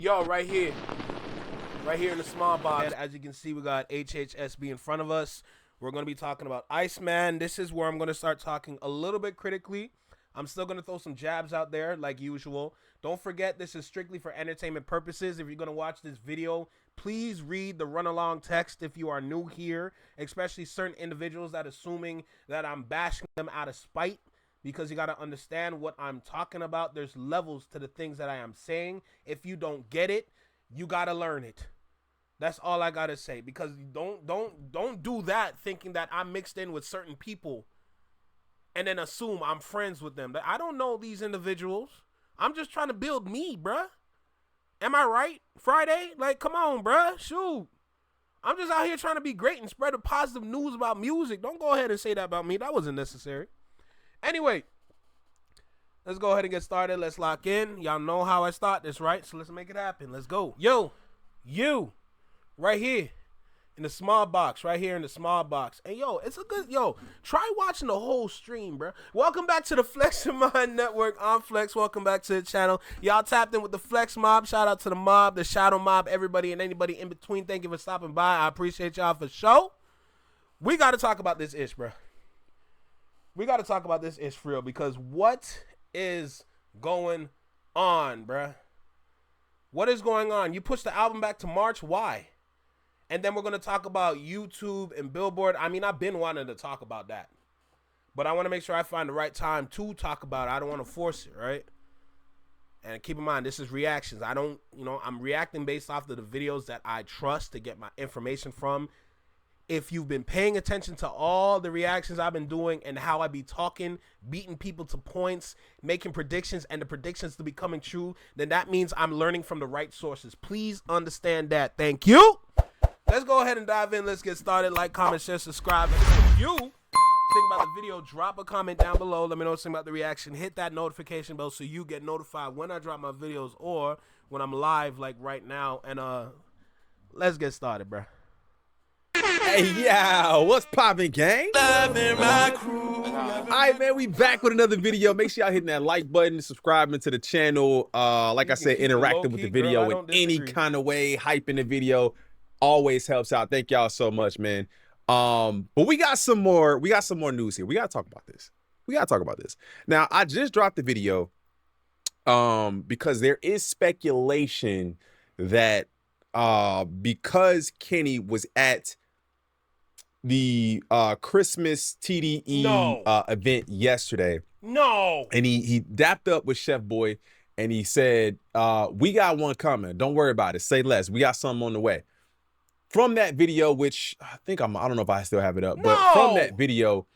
Yo, right here in the small box. As you can see, we got HHSB in front of us. We're going to be talking about Iceman. This is where I'm going to start talking a little bit critically. I'm still going to throw some jabs out there like usual. Don't forget, this is strictly for entertainment purposes. If you're going to watch this video, please read the run-along text if you are new here, especially certain individuals that assuming that I'm bashing them out of spite. Because you got to understand what I'm talking about. There's levels to the things that I am saying. If you don't get it, you got to learn it. That's all I got to say. Because don't do that thinking that I'm mixed in with certain people and then assume I'm friends with them. I don't know these individuals. I'm just trying to build me, bruh. Am I right? Friday? Like, come on, bruh. Shoot. I'm just out here trying to be great and spread the positive news about music. Don't go ahead and say that about me. That wasn't necessary. Anyway, let's go ahead and get started. Let's lock in. Y'all know how I start this, right? So let's make it happen. Let's go. Yo, you, right here in the small box, right here in the small box. And yo, it's a good, try watching the whole stream, bro. Welcome back to the Flex Your Mind Network. I'm Flex. Welcome back to the channel. Y'all tapped in with the Flex Mob. Shout out to the mob, the Shadow Mob, everybody and anybody in between. Thank you for stopping by. I appreciate y'all for show. We got to talk about this ish, bro. We got to talk about this ish for real, because what is going on, bruh? What is going on? You pushed the album back to March. Why? And then we're going to talk about YouTube and Billboard. I mean, I've been wanting to talk about that, but I want to make sure I find the right time to talk about it. I don't want to force it, right? And keep in mind, this is reactions. I don't, I'm reacting based off of the videos that I trust to get my information from. If you've been paying attention to all the reactions I've been doing and how I be talking, beating people to points, making predictions, and the predictions to be coming true, then that means I'm learning from the right sources. Please understand that. Thank you. Let's go ahead and dive in. Let's get started. Like, comment, share, subscribe. If you think about the video, drop a comment down below. Let me know something about the reaction. Hit that notification bell so you get notified when I drop my videos or when I'm live like right now. And let's get started, bro. Hey, yeah, what's poppin', gang? My crew. All right, man, we back with another video. Make sure y'all hitting that like button, subscribing to the channel. Like I said, interacting with the video in any kind of way, hyping the video always helps out. Thank y'all so much, man. But we got some more news here. We gotta talk about this. Now, I just dropped the video because there is speculation that because Kenny was at the Christmas TDE event yesterday. No. And he dapped up with Chef Boy and he said, we got one coming. Don't worry about it. Say less. We got something on the way. From that video, which I don't know if I still have it up, but from that video,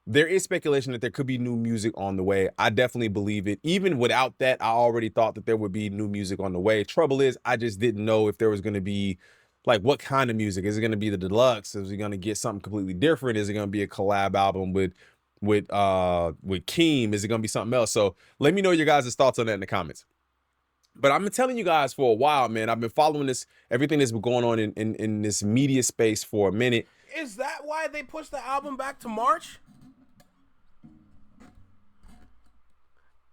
there is speculation that there could be new music on the way. I definitely believe it. Even without that, I already thought that there would be new music on the way. Trouble is, I just didn't know if there was going to be, like, what kind of music. Is it going to be the deluxe? Is he going to get something completely different? Is it going to be a collab album with Keem? Is it going to be something else? So let me know your guys' thoughts on that in the comments. But I've been telling you guys for a while, man. I've been following everything that's been going on in this media space for a minute. Is that why they pushed the album back to March?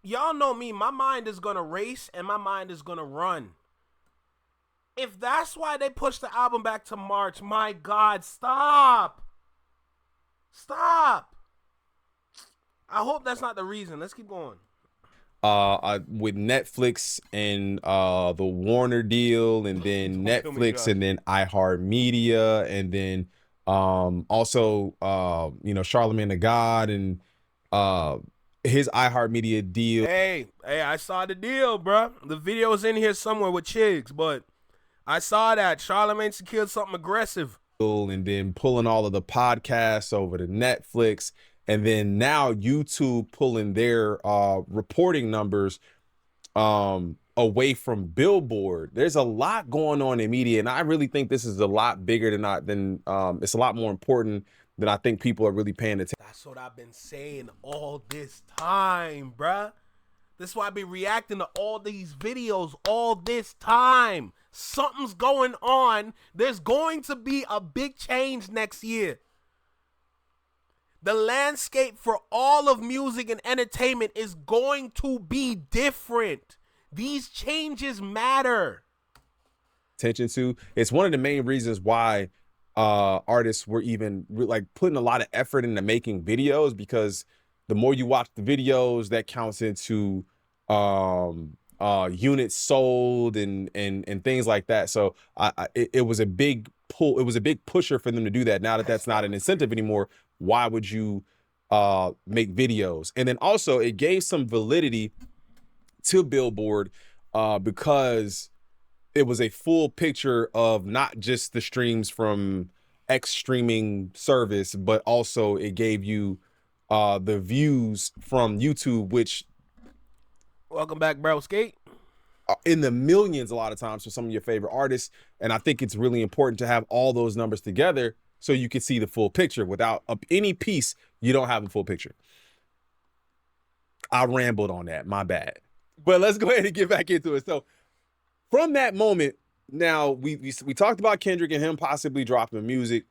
Y'all know me. My mind is going to race and my mind is going to run. If that's why they pushed the album back to March, my God, stop. Stop. I hope that's not the reason. Let's keep going. With Netflix and the Warner deal, and then Netflix and then iHeartMedia, and then also Charlamagne the God and his iHeartMedia deal. Hey, I saw the deal, bro. The video is in here somewhere with Chigs, but I saw that Charlamagne secured something aggressive. And then pulling all of the podcasts over to Netflix. And then now YouTube pulling their reporting numbers away from Billboard. There's a lot going on in media, and I really think this is a lot bigger than it's a lot more important than I think people are really paying attention. That's what I've been saying all this time, bruh. This is why I've been reacting to all these videos all this time. Something's going on. There's going to be a big change next year. The landscape for all of music and entertainment is going to be different. These changes matter. attention to. It's one of the main reasons why artists were even like putting a lot of effort into making videos, because the more you watch the videos, that counts into units sold and things like that. So it was a big pull. It was a big pusher for them to do that. Now that that's not an incentive anymore, why would you make videos? And then also it gave some validity to Billboard because it was a full picture of not just the streams from X streaming service, but also it gave you the views from YouTube, which welcome back, bro. Skate. In the millions a lot of times for some of your favorite artists. And I think it's really important to have all those numbers together so you can see the full picture. Without any piece, you don't have a full picture. I rambled on that, my bad. But let's go ahead and get back into it. So from that moment, now we talked about Kendrick and him possibly dropping music,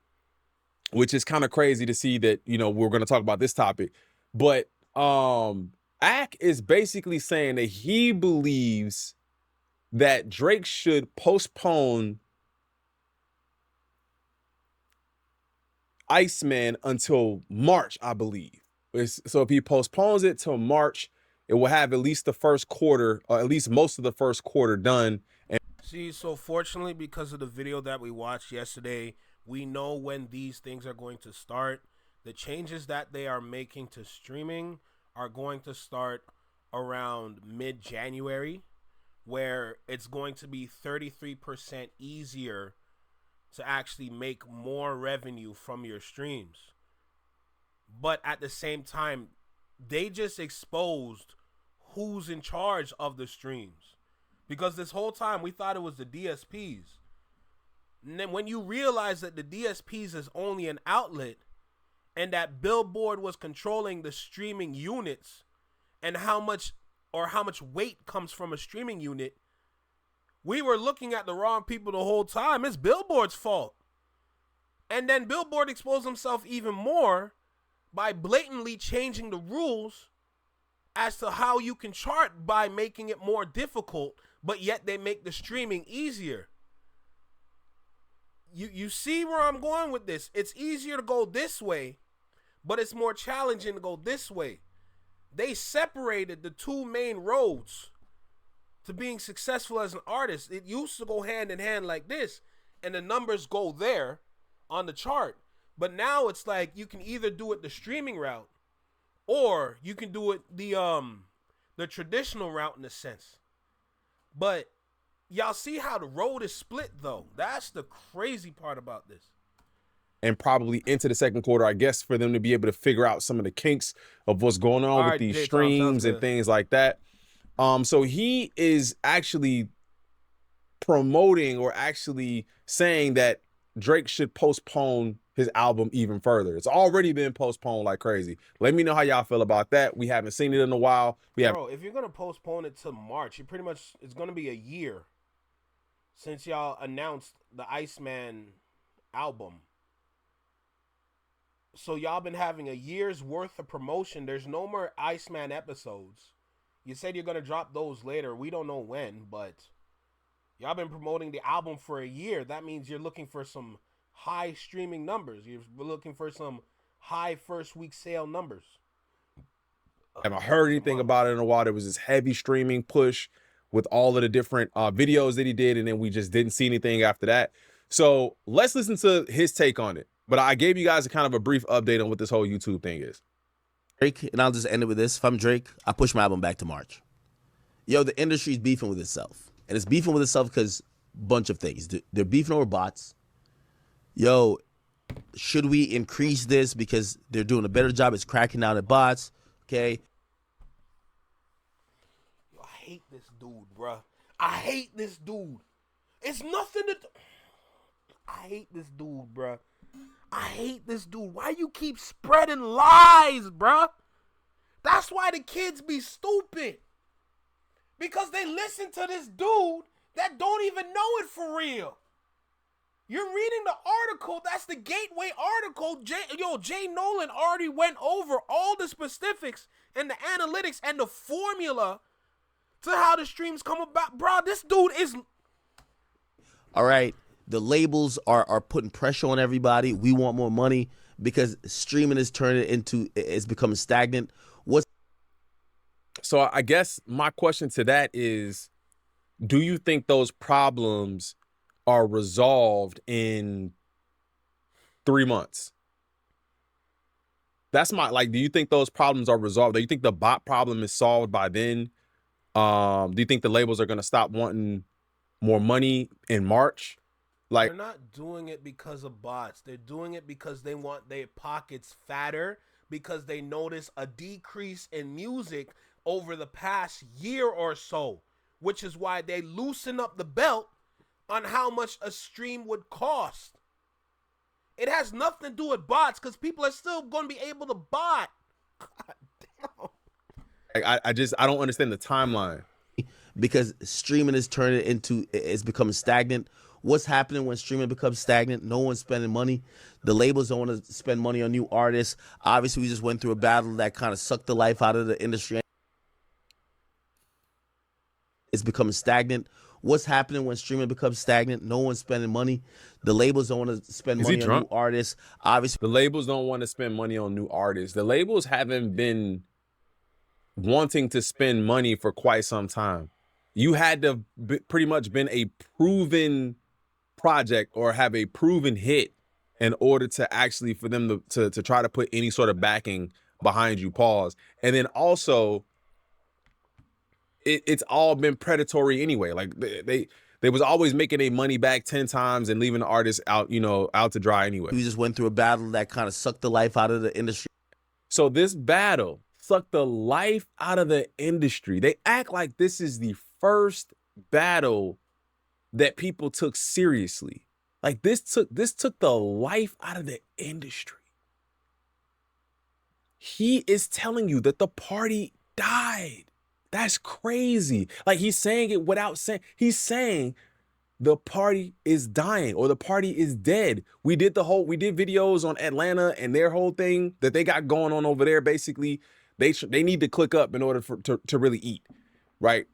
which is kind of crazy to see that, you know, we're going to talk about this topic. But Ak is basically saying that he believes that Drake should postpone Iceman until March, I believe. So if he postpones it till March, it will have at least the first quarter, or at least most of the first quarter done. And see, so fortunately, because of the video that we watched yesterday, we know when these things are going to start. The changes that they are making to streaming are going to start around mid-January, where it's going to be 33% easier to actually make more revenue from your streams. But at the same time, they just exposed who's in charge of the streams. Because this whole time we thought it was the DSPs. And then when you realize that the DSPs is only an outlet and that Billboard was controlling the streaming units and how much weight comes from a streaming unit, we were looking at the wrong people the whole time. It's Billboard's fault. And then Billboard exposed himself even more by blatantly changing the rules as to how you can chart by making it more difficult, but yet they make the streaming easier. You see where I'm going with this? It's easier to go this way, but it's more challenging to go this way. They separated the two main roads to being successful as an artist. It used to go hand in hand like this, and the numbers go there on the chart. But now it's like you can either do it the streaming route, or you can do it the traditional route in a sense. But y'all see how the road is split, though. That's the crazy part about this. And probably into the second quarter, I guess, for them to be able to figure out some of the kinks of what's going on with these streams and things like that. So he is actually promoting or actually saying that Drake should postpone his album even further. It's already been postponed like crazy. Let me know how y'all feel about that. We haven't seen it in a while. Bro, if you're going to postpone it to March, it's going to be a year since y'all announced the Iceman album. So y'all been having a year's worth of promotion. There's no more Iceman episodes. You said you're going to drop those later. We don't know when, but y'all been promoting the album for a year. That means you're looking for some high streaming numbers. You're looking for some high first week sale numbers. I haven't heard anything about it in a while. There was this heavy streaming push with all of the different videos that he did, and then we just didn't see anything after that. So let's listen to his take on it. But I gave you guys a kind of a brief update on what this whole YouTube thing is. Drake, and I'll just end it with this. If I'm Drake, I push my album back to March. Yo, the industry's beefing with itself. And it's beefing with itself because bunch of things. They're beefing over bots. Yo, should we increase this because they're doing a better job? It's cracking down at bots. Okay. Yo, I hate this dude, bruh. I hate this dude. It's nothing to... I hate this dude, bruh. I hate this dude. Why you keep spreading lies, bruh? That's why the kids be stupid. Because they listen to this dude that don't even know it for real. You're reading the article. That's the gateway article. Jay Nolan already went over all the specifics and the analytics and the formula to how the streams come about. Bro, this dude is... All right. The labels are putting pressure on everybody. We want more money because streaming is turning into, it's becoming stagnant. So I guess my question to that is, do you think those problems are resolved in 3 months? That's my, like, do you think those problems are resolved? Do you think the bot problem is solved by then? Do you think the labels are going to stop wanting more money in March? Like, they're not doing it because of bots. They're doing it because they want their pockets fatter, because they notice a decrease in music over the past year or so, which is why they loosen up the belt on how much a stream would cost. It has nothing to do with bots, because people are still going to be able to bot. God damn. I don't understand the timeline. Because streaming is turning into, it's becoming stagnant. What's happening when streaming becomes stagnant? No one's spending money. The labels don't want to spend money on new artists. Obviously, we just went through a battle that kind of sucked the life out of the industry. It's becoming stagnant. What's happening when streaming becomes stagnant? No one's spending money. The labels don't want to spend money on new artists. Obviously, the labels don't want to spend money on new artists. The labels haven't been wanting to spend money for quite some time. You had to pretty much been a proven project or have a proven hit in order to actually, for them to try to put any sort of backing behind you. Pause. And then also, it's all been predatory anyway. Like they was always making their money back 10 times and leaving the artist out, you know, out to dry anyway. We just went through a battle that kind of sucked the life out of the industry. So this battle sucked the life out of the industry. They act like this is the first battle that people took seriously. Like this took the life out of the industry. He is telling you that the party died. That's crazy. Like, he's saying it without saying, he's saying the party is dying or the party is dead. We did videos on Atlanta and their whole thing that they got going on over there. Basically, they need to click up in order to really eat, right?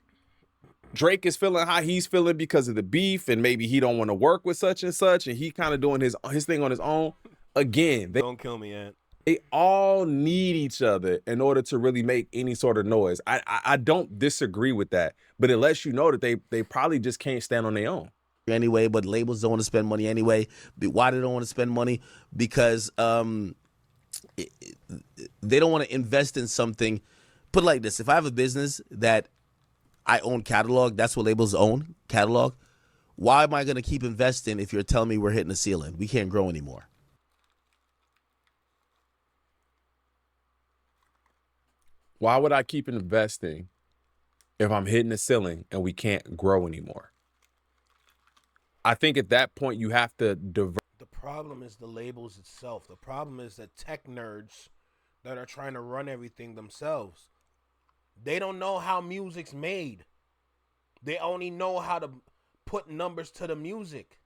Drake is feeling how he's feeling because of the beef, and maybe he don't want to work with such and such, and he kind of doing his thing on his own. Again, don't kill me, Ant. They all need each other in order to really make any sort of noise. I don't disagree with that, but it lets you know that they probably just can't stand on their own. Anyway, but labels don't want to spend money anyway. Why they don't want to spend money? Because they don't want to invest in something. Put it like this: if I have a business that I own catalog, that's what labels own, catalog. Why am I going to keep investing if you're telling me we're hitting the ceiling? We can't grow anymore. Why would I keep investing if I'm hitting the ceiling and we can't grow anymore? I think at that point you have to divert. The problem is the labels itself. The problem is the tech nerds that are trying to run everything themselves. They don't know how music's made. They only know how to put numbers to the music.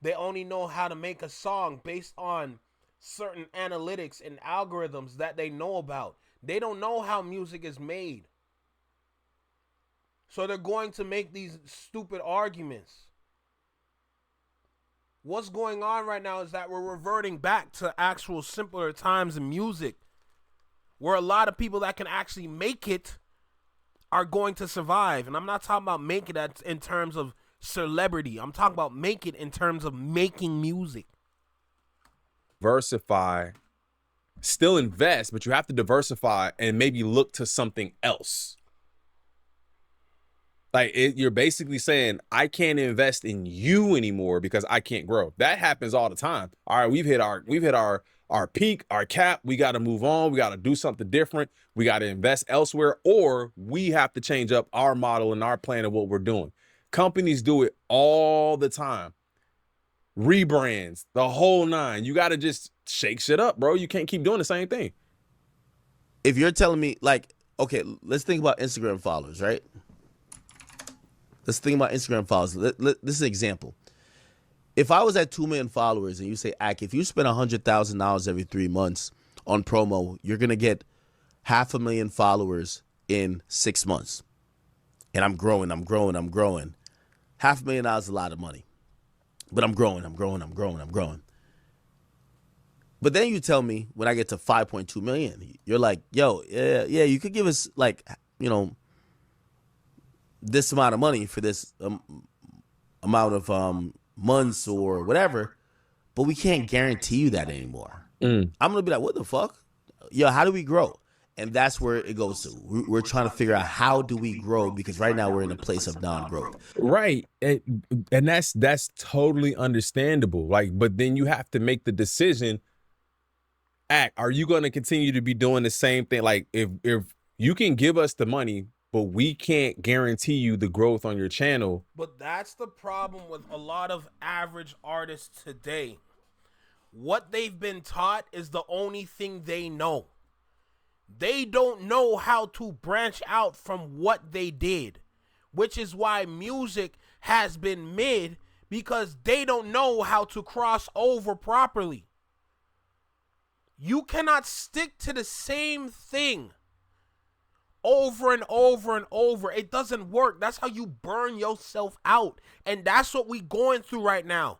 They only know how to make a song based on certain analytics and algorithms that they know about. They don't know how music is made. So they're going to make these stupid arguments. What's going on right now is that we're reverting back to actual simpler times in music, where a lot of people that can actually make it are going to survive. And I'm not talking about make it in terms of celebrity. I'm talking about make it in terms of making music. Diversify, still invest, but you have to diversify and maybe look to something else. Like, you're basically saying, I can't invest in you anymore because I can't grow. That happens all the time. All right, we've hit our peak, our cap. We got to move on. We got to do something different. We got to invest elsewhere, or we have to change up our model and our plan of what we're doing. Companies do it all the time. Rebrands, the whole nine. You got to just shake shit up, bro. You can't keep doing the same thing. If you're telling me, like, okay, let's think about Instagram followers, right? Let's think about Instagram followers. This is an example. If I was at 2 million followers and you say, Ak, if you spend $100,000 every 3 months on promo, you're going to get 500,000 followers in 6 months. And I'm growing. $500,000 is a lot of money. But I'm growing. But then you tell me when I get to 5.2 million, you're like, yo, yeah, you could give us like, you know, this amount of money for this amount of months or whatever, but we can't guarantee you that anymore. I'm gonna be like, what the fuck? Yo, how do we grow? And that's where it goes to. We're trying to figure out how do we grow, because right now we're in a place of non-growth. Right, and that's totally understandable. Like, but then you have to make the decision. Are you going to continue to be doing the same thing? Like, if you can give us the money, but we can't guarantee you the growth on your channel. But that's the problem with a lot of average artists today. What they've been taught is the only thing they know. They don't know how to branch out from what they did, which is why music has been mid, because they don't know how to cross over properly. You cannot stick to the same thing over and over and over. It doesn't work. That's how you burn yourself out. And that's what we going through right now.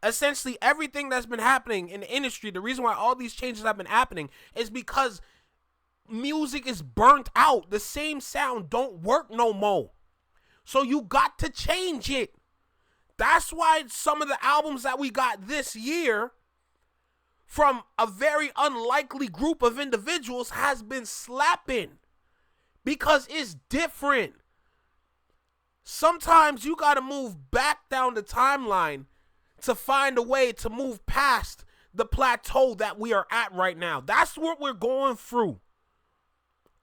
Essentially, everything that's been happening in the industry, the reason why all these changes have been happening is because music is burnt out. The same sound don't work no more. So you got to change it. That's why some of the albums that we got this year from a very unlikely group of individuals has been slapping, because it's different. Sometimes you got to move back down the timeline to find a way to move past the plateau that we are at right now. That's what we're going through.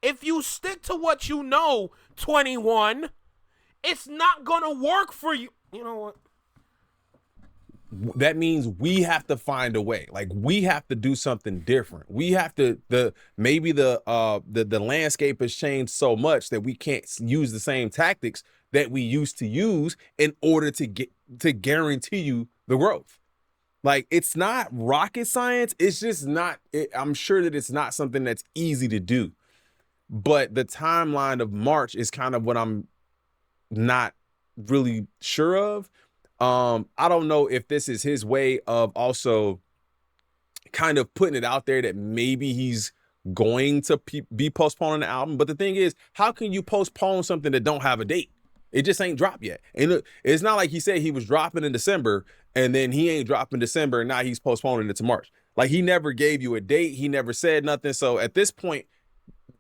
If you stick to what you know, 21, it's not going to work for you. You know what? That means we have to find a way. Like, we have to do something different. We have to, maybe the landscape has changed so much that we can't use the same tactics that we used to use in order to guarantee you the growth. Like, it's not rocket science. It's just not, I'm sure that it's not something that's easy to do. But the timeline of March is kind of what I'm not really sure of. I don't know if this is his way of also kind of putting it out there that maybe he's going to be postponing the album. But the thing is, how can you postpone something that don't have a date? It just ain't dropped yet. And look, it's not like he said he was dropping in December and then he ain't dropping December and now he's postponing it to March. Like, he never gave you a date. He never said nothing. So at this point,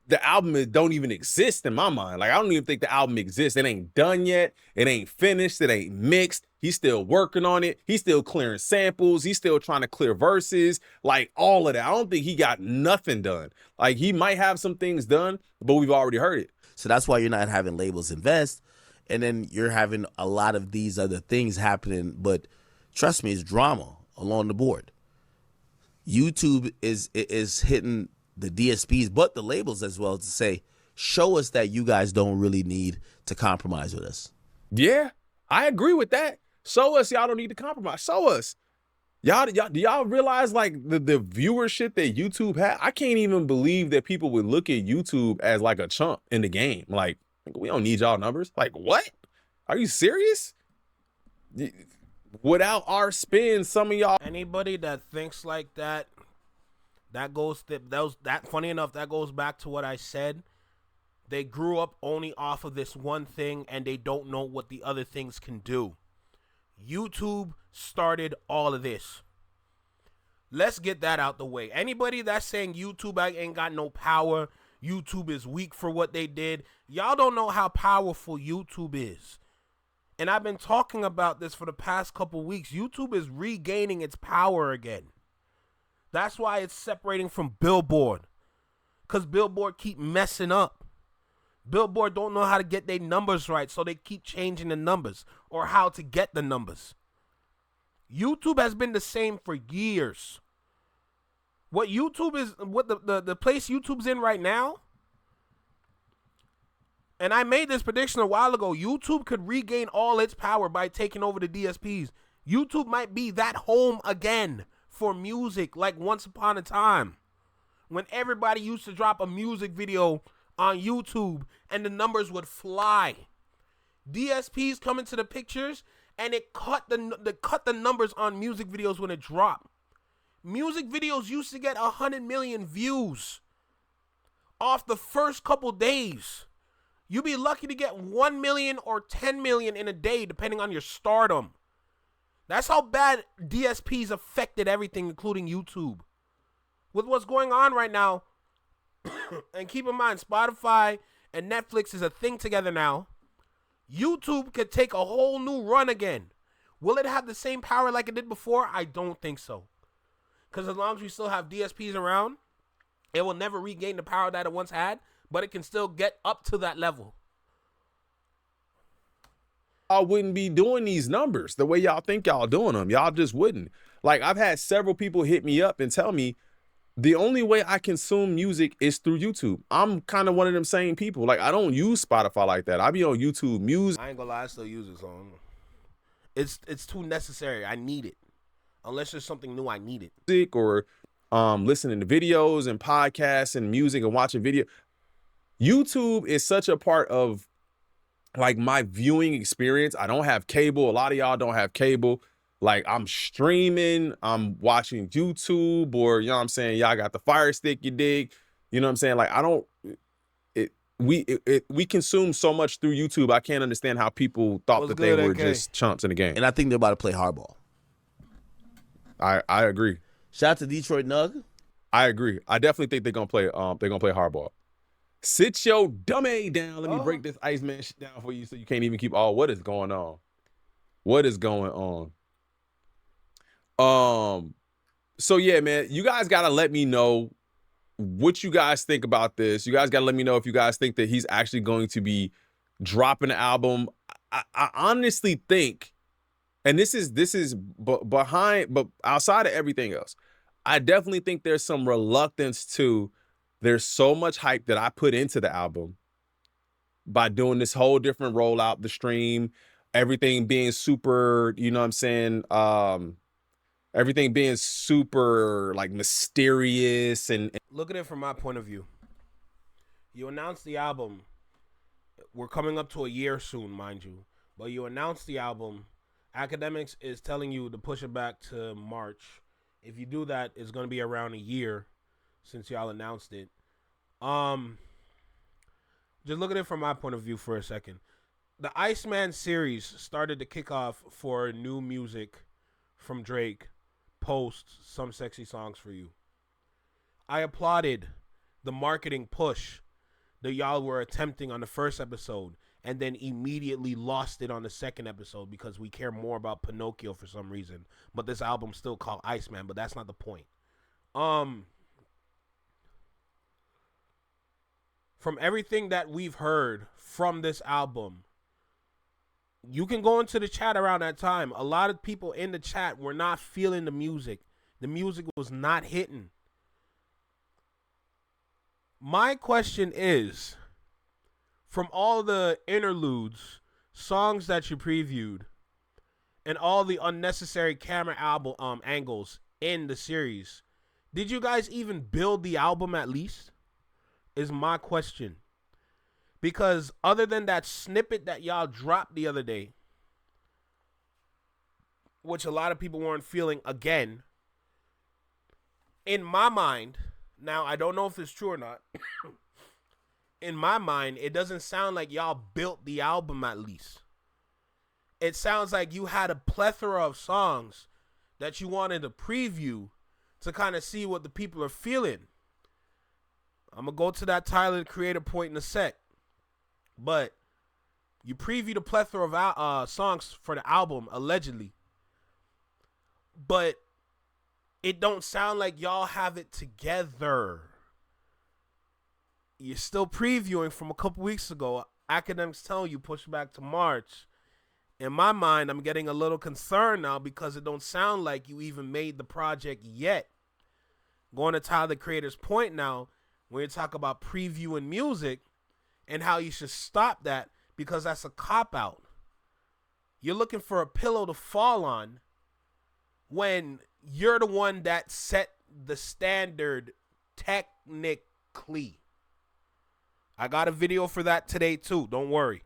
the album don't even exist in my mind. Like, I don't even think the album exists. It ain't done yet. It ain't finished. It ain't mixed. He's still working on it. He's still clearing samples. He's still trying to clear verses, like all of that. I don't think he got nothing done. Like, he might have some things done, but we've already heard it. So that's why you're not having labels invest. And then you're having a lot of these other things happening. But trust me, it's drama along the board. YouTube is hitting the DSPs, but the labels as well, to say, show us that you guys don't really need to compromise with us. Yeah, I agree with that. Show us y'all don't need to compromise. Show us. Y'all, do y'all realize, like, the viewership that YouTube had? I can't even believe that people would look at YouTube as like a chump in the game. Like, we don't need y'all numbers. Like, what? Are you serious? Without our spin, some of y'all. Anybody that thinks like that, funny enough, that goes back to what I said. They grew up only off of this one thing and they don't know what the other things can do. YouTube started all of this. Let's get that out the way. Anybody that's saying YouTube ain't got no power, YouTube is weak for what they did, y'all don't know how powerful YouTube is. And I've been talking about this for the past couple weeks. YouTube is regaining its power again. That's why it's separating from Billboard, because Billboard keep messing up. Billboard don't know how to get their numbers right, so they keep changing the numbers or how to get the numbers. YouTube has been the same for years. What YouTube is, what the place YouTube's in right now, and I made this prediction a while ago, YouTube could regain all its power by taking over the DSPs. YouTube might be that home again for music, like once upon a time, when everybody used to drop a music video on YouTube and the numbers would fly. DSPs come into the pictures, and it cut the numbers on music videos when it dropped. Music videos used to get 100 million views off the first couple days. You'd be lucky to get 1 million or 10 million in a day, depending on your stardom. That's how bad DSPs affected everything, including YouTube. With what's going on right now, and keep in mind, Spotify and Netflix is a thing together now. YouTube could take a whole new run again. Will it have the same power like it did before? I don't think so. Because as long as we still have DSPs around, it will never regain the power that it once had, but it can still get up to that level. I wouldn't be doing these numbers the way y'all think y'all doing them. Y'all just wouldn't. Like, I've had several people hit me up and tell me the only way I consume music is through YouTube. I'm kind of one of them same people. Like, I don't use Spotify like that. I be on YouTube Music. I ain't gonna lie, I still use it, so it's too necessary. I need it. Unless there's something new, I need it. Or listening to videos and podcasts and music and watching video. YouTube is such a part of like my viewing experience. I don't have cable. A lot of y'all don't have cable. Like, I'm streaming, I'm watching YouTube, or, you know what I'm saying, y'all got the Fire Stick, you dig? You know what I'm saying? Like, I don't, we consume so much through YouTube. I can't understand how people thought that they were just chumps in the game. And I think they're about to play hardball. I agree. Shout out to Detroit Nug. I agree. I definitely think they're gonna play hardball. Sit your dumb A down. Let me break this Iceman shit down for you so you can't even keep all. What is going on? What is going on? So yeah, man, you guys gotta let me know what you guys think about this. You guys gotta let me know if you guys think that he's actually going to be dropping an album. I honestly think, and this is behind, but outside of everything else, I definitely think there's some reluctance to. There's so much hype that I put into the album by doing this whole different rollout, the stream, everything being super, you know what I'm saying? Everything being super like mysterious and look at it from my point of view. You announced the album. We're coming up to a year soon, mind you. But you announced the album. Academics is telling you to push it back to March. If you do that, it's going to be around a year since y'all announced it. Just look at it from my point of view for a second. The Iceman series started to kick off for new music from Drake post Some Sexy Songs for You. I applauded the marketing push that y'all were attempting on the first episode and then immediately lost it on the second episode because we care more about Pinocchio for some reason. But this album's still called Iceman, but that's not the point. From everything that we've heard from this album, you can go into the chat around that time. A lot of people in the chat were not feeling the music. The music was not hitting. My question is, from all the interludes, songs that you previewed, and all the unnecessary camera angles in the series, did you guys even build the album at least? Is my question. Because other than that snippet that y'all dropped the other day, which a lot of people weren't feeling again, in my mind, now I don't know if it's true or not, in my mind, it doesn't sound like y'all built the album at least. It sounds like you had a plethora of songs that you wanted to preview to kind of see what the people are feeling. I'm going to go to that Tyler, the Creator point in a sec. But you previewed a plethora of songs for the album, allegedly. But it don't sound like y'all have it together. You're still previewing from a couple weeks ago. Academics telling you push back to March. In my mind, I'm getting a little concerned now because it don't sound like you even made the project yet. Going to Tyler, the Creator's point now, when you talk about previewing music and how you should stop that because that's a cop-out. You're looking for a pillow to fall on when you're the one that set the standard technically. I got a video for that today too, don't worry.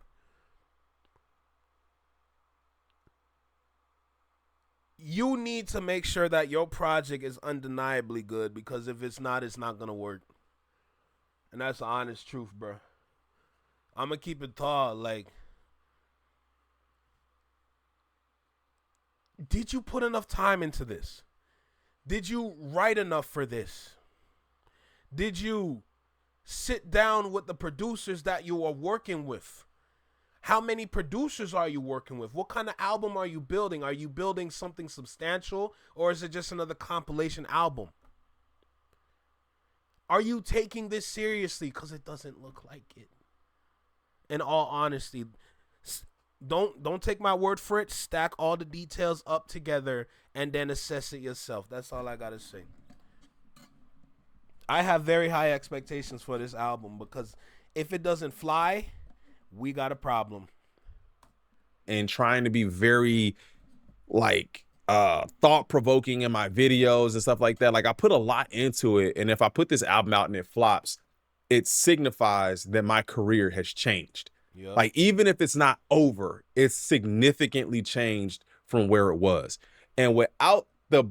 you need to make sure that your project is undeniably good, because if it's not gonna work. And that's the honest truth, bro. I'm gonna keep it tall. Like, did you put enough time into this? Did you write enough for this? Did you sit down with the producers that you are working with? How many producers are you working with? What kind of album are you building? Are you building something substantial, or is it just another compilation album? Are you taking this seriously? Because it doesn't look like it. In all honesty, don't take my word for it. Stack all the details up together and then assess it yourself. That's all I gotta say. I have very high expectations for this album, because if it doesn't fly, we got a problem. And trying to be very like thought-provoking in my videos and stuff like that. Like, I put a lot into it, and if I put this album out and it flops, it signifies that my career has changed. Yep. Like, even if it's not over, it's significantly changed from where it was. And without the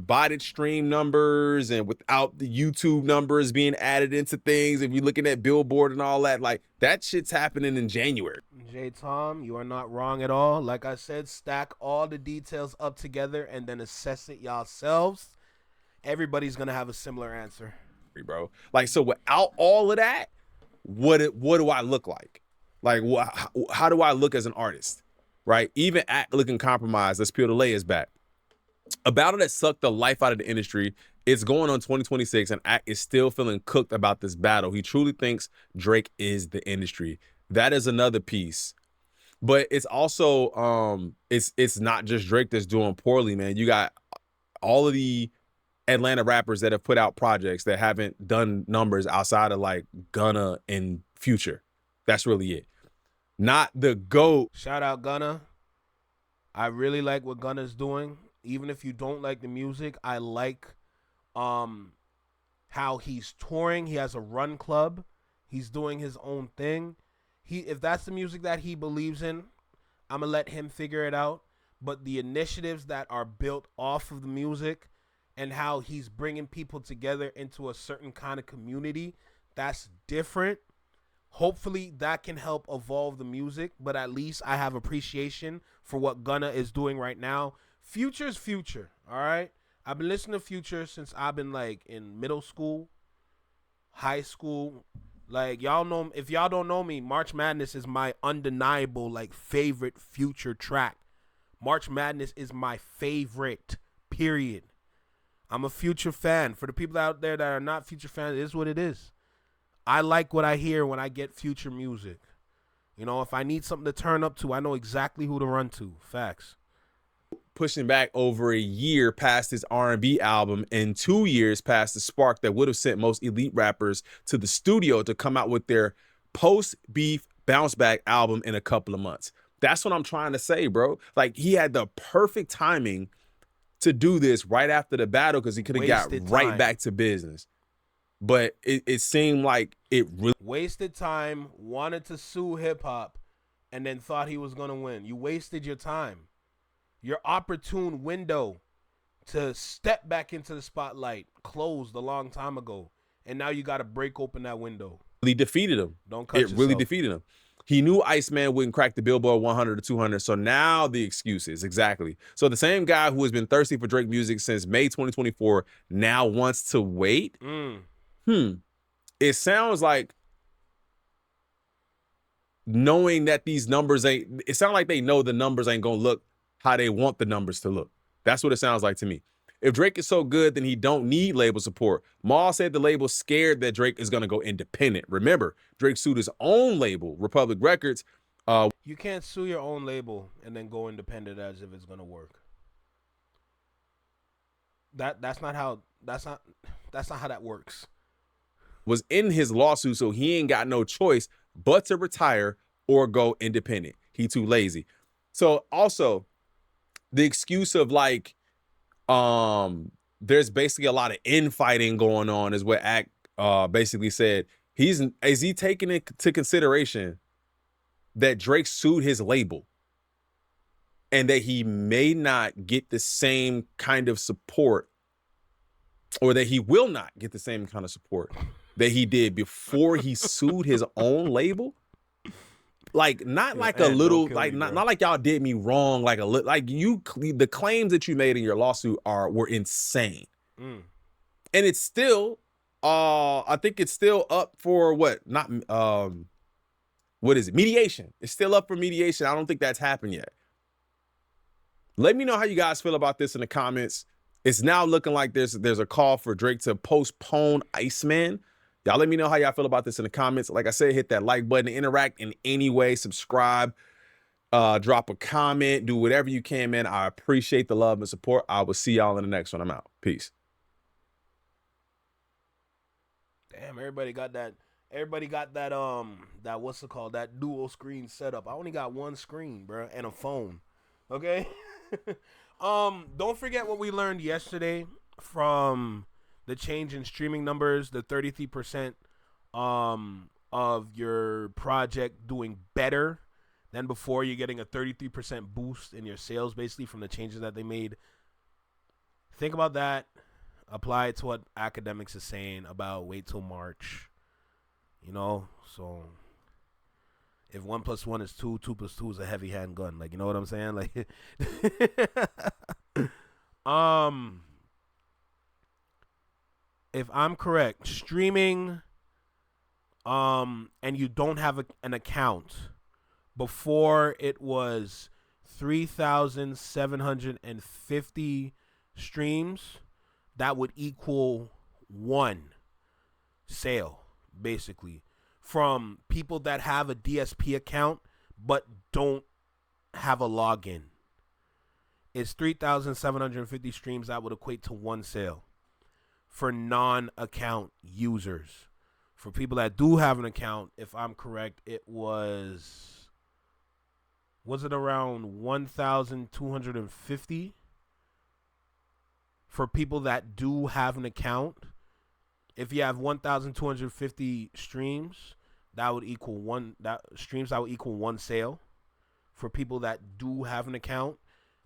botted stream numbers, and without the YouTube numbers being added into things, if you're looking at Billboard and all that, like, that shit's happening in January. J. Tom, you are not wrong at all. Like I said, stack all the details up together and then assess it yourselves. Everybody's gonna have a similar answer, bro. Like, so without all of that, what do I look like? Like, how do I look as an artist, right? Even Act looking compromised. Let's peel the layers back. A battle that sucked the life out of the industry. It's going on 2026, and Act is still feeling cooked about this battle. He truly thinks Drake is the industry. That is another piece. But it's also it's not just Drake that's doing poorly, man. You got all of the Atlanta rappers that have put out projects that haven't done numbers outside of like Gunna and Future. That's really it. Not the GOAT. Shout out Gunna. I really like what Gunna's doing. Even if you don't like the music, I like how he's touring. He has a run club. He's doing his own thing. If that's the music that he believes in, I'm gonna let him figure it out. But the initiatives that are built off of the music and how he's bringing people together into a certain kind of community, that's different. Hopefully that can help evolve the music, but at least I have appreciation for what Gunna is doing right now. Future's Future, all right? I've been listening to Future since I've been like in middle school, high school. Like, y'all know, if y'all don't know me, March Madness is my undeniable like favorite Future track. March Madness is my favorite, period. I'm a Future fan. For the people out there that are not Future fans, it is what it is. I like what I hear when I get Future music. You know, if I need something to turn up to, I know exactly who to run to. Facts. Pushing back over a year past his R&B album and 2 years past the spark that would have sent most elite rappers to the studio to come out with their post-beef bounce back album in a couple of months. That's what I'm trying to say, bro. Like, he had the perfect timing to do this right after the battle, because he could have got right back to business. But it seemed like it really wasted time, wanted to sue hip-hop, and then thought he was going to win. You wasted your time. Your opportune window to step back into the spotlight closed a long time ago, and now you got to break open that window. Really defeated him. Don't cut yourself. It really defeated him. He knew Iceman wouldn't crack the Billboard 100 or 200, so now the excuses, exactly. So the same guy who has been thirsty for Drake music since May 2024 now wants to wait? It sounds like knowing that these numbers ain't, it sounds like they know the numbers ain't gonna look how they want the numbers to look. That's what it sounds like to me. If Drake is so good, then he don't need label support. Maul said the label's scared that Drake is gonna go independent. Remember, Drake sued his own label, Republic Records. You can't sue your own label and then go independent as if it's gonna work. That's not how that works. Was in his lawsuit, so he ain't got no choice but to retire or go independent. He too lazy. So also, the excuse of like, there's basically a lot of infighting going on is what Act basically said. Is he taking into consideration that Drake sued his label? and that he may not get the same kind of support, or that he will not get the same kind of support that he did before he sued his own label. Like, not like a little, like, not like y'all did me wrong, like the claims that you made in your lawsuit were insane. And it's still, I think it's still up for what is it? Mediation. It's still up for mediation. I don't think that's happened yet. Let me know how you guys feel about this in the comments. It's now looking like there's a call for Drake to postpone Iceman. Y'all let me know how y'all feel about this in the comments. Like I said, hit that like button, interact in any way, subscribe, drop a comment, do whatever you can, man. I appreciate the love and support. I will see y'all in the next one. I'm out. Peace. Damn, everybody got that what's it called? That dual screen setup. I only got one screen, bro, and a phone. Okay? Don't forget what we learned yesterday from the change in streaming numbers, the 33% of your project doing better than before. You're getting a 33% boost in your sales, basically, from the changes that they made. Think about that. Apply it to what academics is saying about wait till March. You know, so if 1 + 1 is 2, 2 + 2 is a heavy handgun. Like, you know what I'm saying? Like, if I'm correct, streaming, and you don't have an account, before it was 3,750 streams, that would equal 1 sale, basically, from people that have a DSP account but don't have a login. It's 3,750 streams. That would equate to 1 sale for non-account users. For people that do have an account, if I'm correct, it was it around 1,250 for people that do have an account? If you have 1,250 streams, that would equal 1 sale for people that do have an account.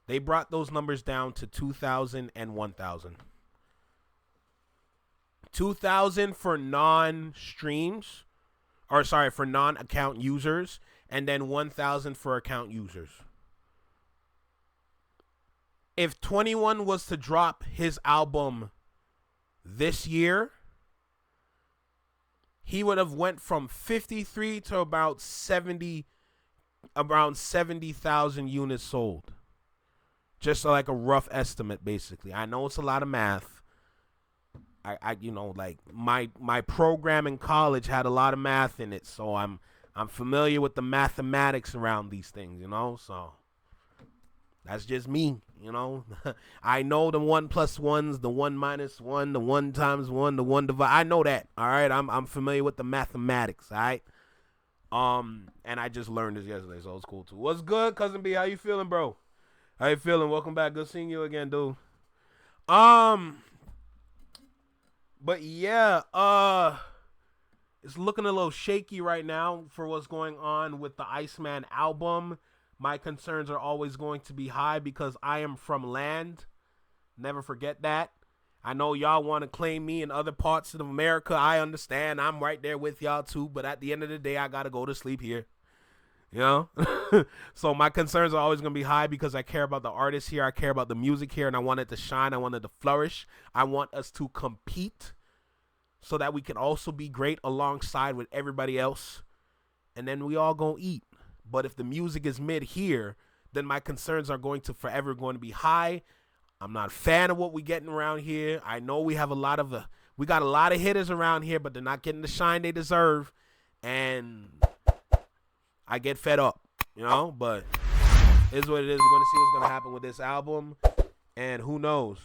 They brought those numbers down to 2,000 and 1,000. 2,000 for non-streams, or sorry, for non-account users, and then 1,000 for account users. If 21 was to drop his album this year, he would have went from 53 to about 70,000 units sold. Just like a rough estimate, basically. I know it's a lot of math. I you know, like my program in college had a lot of math in it, so I'm familiar with the mathematics around these things, you know. So that's just me, you know. I know the 1 + 1s, the 1 - 1, the 1 × 1, the 1 divide. I know that. All right, I'm familiar with the mathematics. All right. And I just learned this yesterday, so it's cool too. What's good, Cousin B? How you feeling, bro? How you feeling? Welcome back. Good seeing you again, dude. But yeah, it's looking a little shaky right now for what's going on with the Iceman album. My concerns are always going to be high because I am from land. Never forget that. I know y'all want to claim me in other parts of America. I understand. I'm right there with y'all too. But at the end of the day, I got to go to sleep here. You know? So my concerns are always going to be high because I care about the artists here. I care about the music here, and I want it to shine. I want it to flourish. I want us to compete so that we can also be great alongside with everybody else. And then we all going to eat. But if the music is mid here, then my concerns are going to forever going to be high. I'm not a fan of what we getting around here. I know we have we got a lot of hitters around here, but they're not getting the shine they deserve. And I get fed up, you know, but it is what it is. We're going to see what's going to happen with this album. And who knows?